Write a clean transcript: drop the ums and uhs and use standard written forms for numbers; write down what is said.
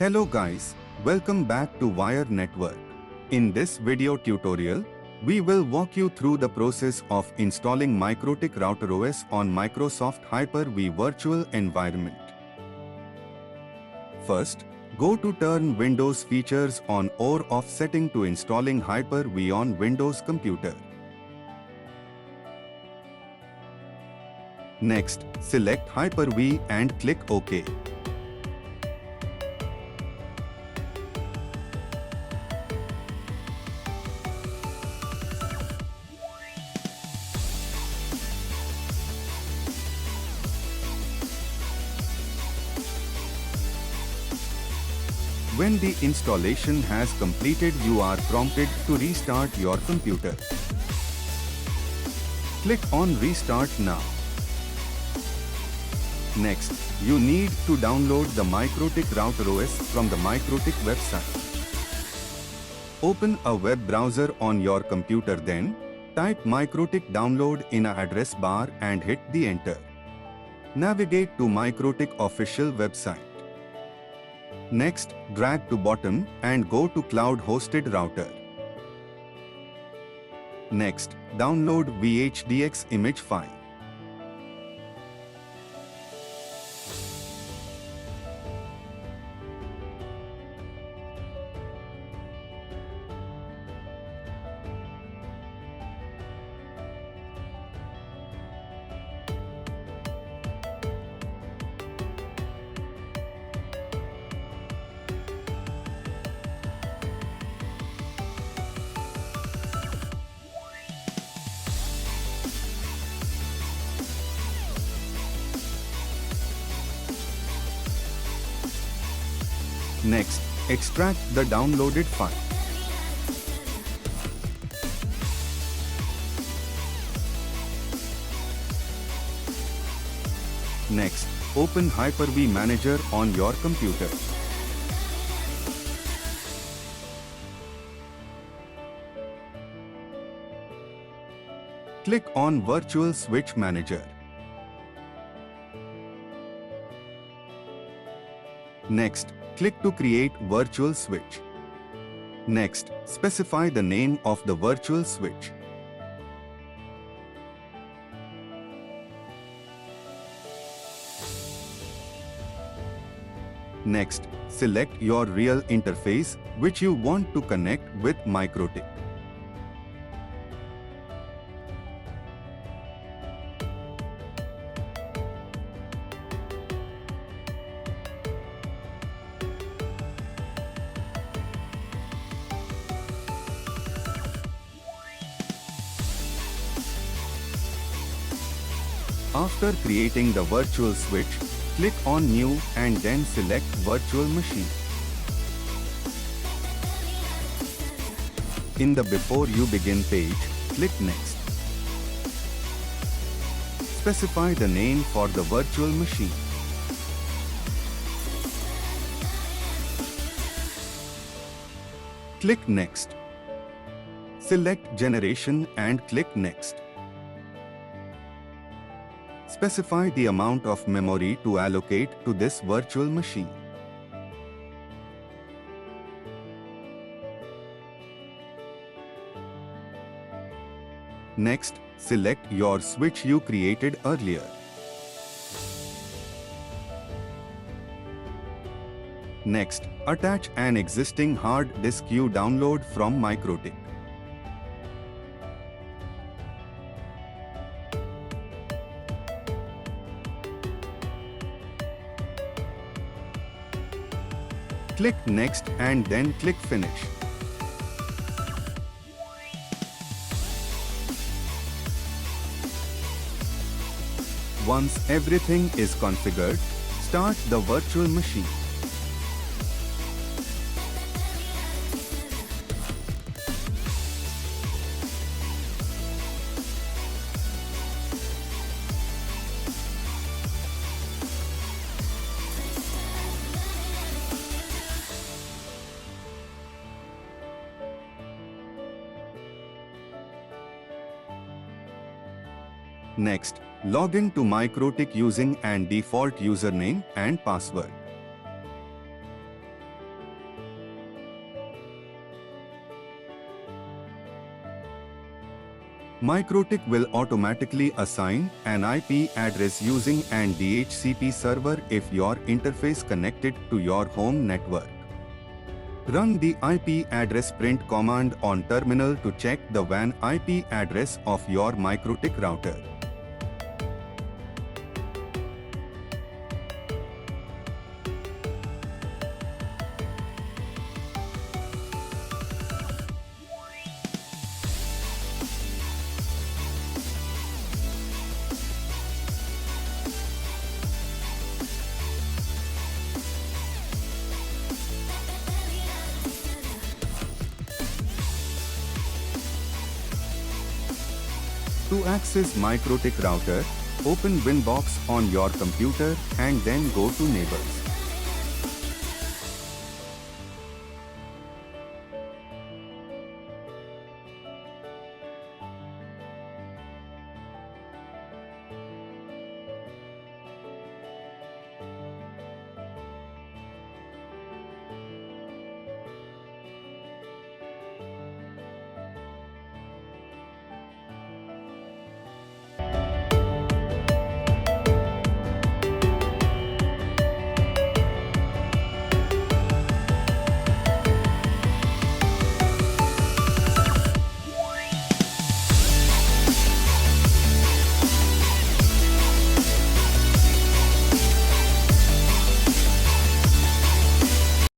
Hello guys, welcome back to Wire Network. In this video tutorial, we will walk you through the process of installing Mikrotik RouterOS on Microsoft Hyper-V virtual environment. First, go to Turn Windows Features on or Off setting to installing Hyper-V on Windows computer. Next, select Hyper-V and click OK. When the installation has completed, you are prompted to restart your computer. Click on Restart Now. Next, you need to download the Mikrotik RouterOS from the Mikrotik website. Open a web browser on your computer, then type Mikrotik download in a address bar and hit the enter. Navigate to Mikrotik official website. Next, drag to bottom and go to Cloud Hosted Router. Next, download VHDX image file. Next, extract the downloaded file. Next, open Hyper-V Manager on your computer. Click on Virtual Switch Manager. Next, click to create virtual switch. Next, specify the name of the virtual switch. Next, select your real interface which you want to connect with Mikrotik. After creating the virtual switch, click on New and then select Virtual Machine. In the Before You Begin page, click Next. Specify the name for the virtual machine. Click Next. Select Generation and click Next. Specify the amount of memory to allocate to this virtual machine. Next, select your switch you created earlier. Next, attach an existing hard disk you download from Mikrotik. Click Next and then click Finish. Once everything is configured, start the virtual machine. Next, log in to Mikrotik using an default username and password. Mikrotik will automatically assign an IP address using an DHCP server if your interface connected to your home network. Run the IP address print command on terminal to check the WAN IP address of your Mikrotik router. To access Mikrotik router, open Winbox on your computer and then go to Neighbors.